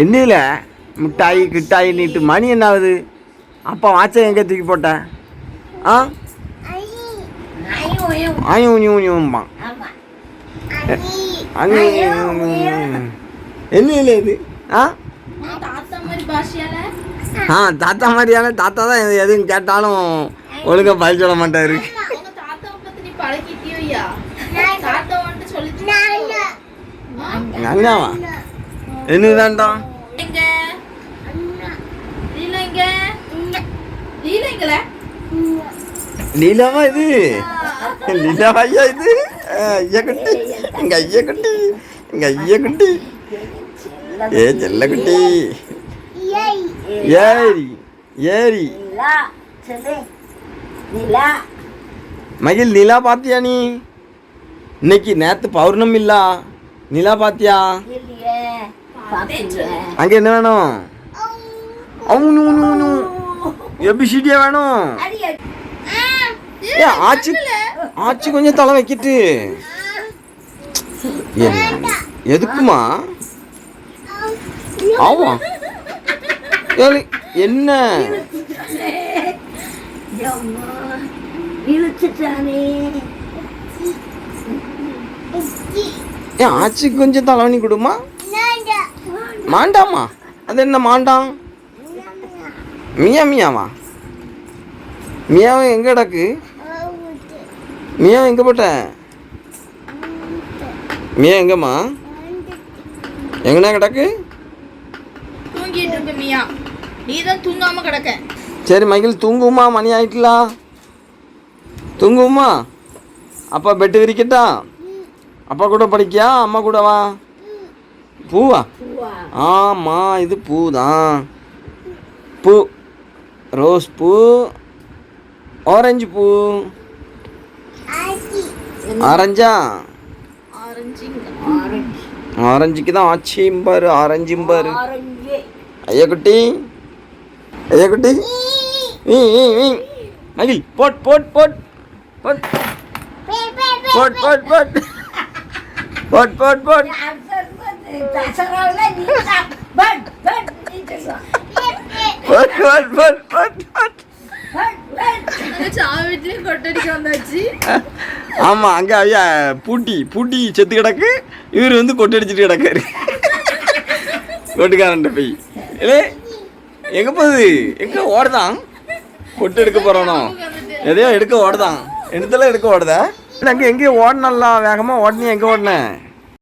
என்னல மிட்டாய் கிட்டாய் நீட்டு மணி என்ன ஆகுது? அப்பா வாட்சை எங்கே தூக்கி போட்டேன்? ஆ ஆயும்பான் என்ன இது? ஆ தாத்தா மாதிரியான தாத்தா தான் எதுவும் கேட்டாலும் ஒழுங்கா பதில் சொல்ல மாட்டாரு. அண்ணாவா என்னதான்டா லீலாவா இது? லீலாவா ஐயா இது? ஐயா குட்டி, எங்க ஐயா குட்டி, எங்க ஐயா குட்டி, ஏ செல்ல குட்டி. ஏரி ஏரி மகிழ் நிலா பாத்தியா நீ? இன்னைக்கு நேத்து பௌர்ணமி இல்ல, நிலா பாத்தியா? அங்க என்ன வேணும்? எபிசிடியா வேணும்? ஆச்சு ஆச்சு கொஞ்சம் தலை வைக்கிட்டு எதுக்குமா? ஆமா என்ன ஆச்சு கொஞ்சம் தலைவணி கொடுமா? மாண்டாமா? அது என்ன மாண்டாம்? மியா மியாவா? மியாவும் எங்க கிடக்கு? மியாவும் எங்க போட்ட? மியா எங்கம்மா? எங்கண்ணா கிடக்கு? தூங்கிட்டு இருக்கு மியா. நீ தான் தூங்காம கிடக்க. சரி மகிழ் தூங்குமா? மணி ஆயிட்டலாம், தூங்குமா? அப்பா பெட்டு விரிக்கட்டா? அப்பா கூட படிக்கியா அம்மா கூடவா? பூவா? ஆமா இது பூ தான். பூ ரோஸ் பூ, ஆரஞ்சு பூ. ஆரஞ்சா? ஆரஞ்சுக்கு தான் ஆச்சிம்பாரு, ஆரஞ்சும்பாரு. ஐயா குட்டி, ஐயா குட்டி, மகிழ் boat boat boat boat boat boat boat boat boat boat. ஆமா அங்க ஐயா பூட்டி பூட்டி செத்து கிடக்கு, இவர் வந்து கொட்டடிச்சிட்டு கிடக்காரு கொட்டுக்காரன் போய். இல்லை எங்க போகுது? எங்க ஓடுதான்? கொட்டு எடுக்க போறானோ? எதையோ எடுக்க ஓடுதான். எடுத்தல எடுக்க ஓடுத. அங்கே எங்கேயும் ஓடனல்லாம் வேகமா ஓடனே. எங்க ஓடினேன்?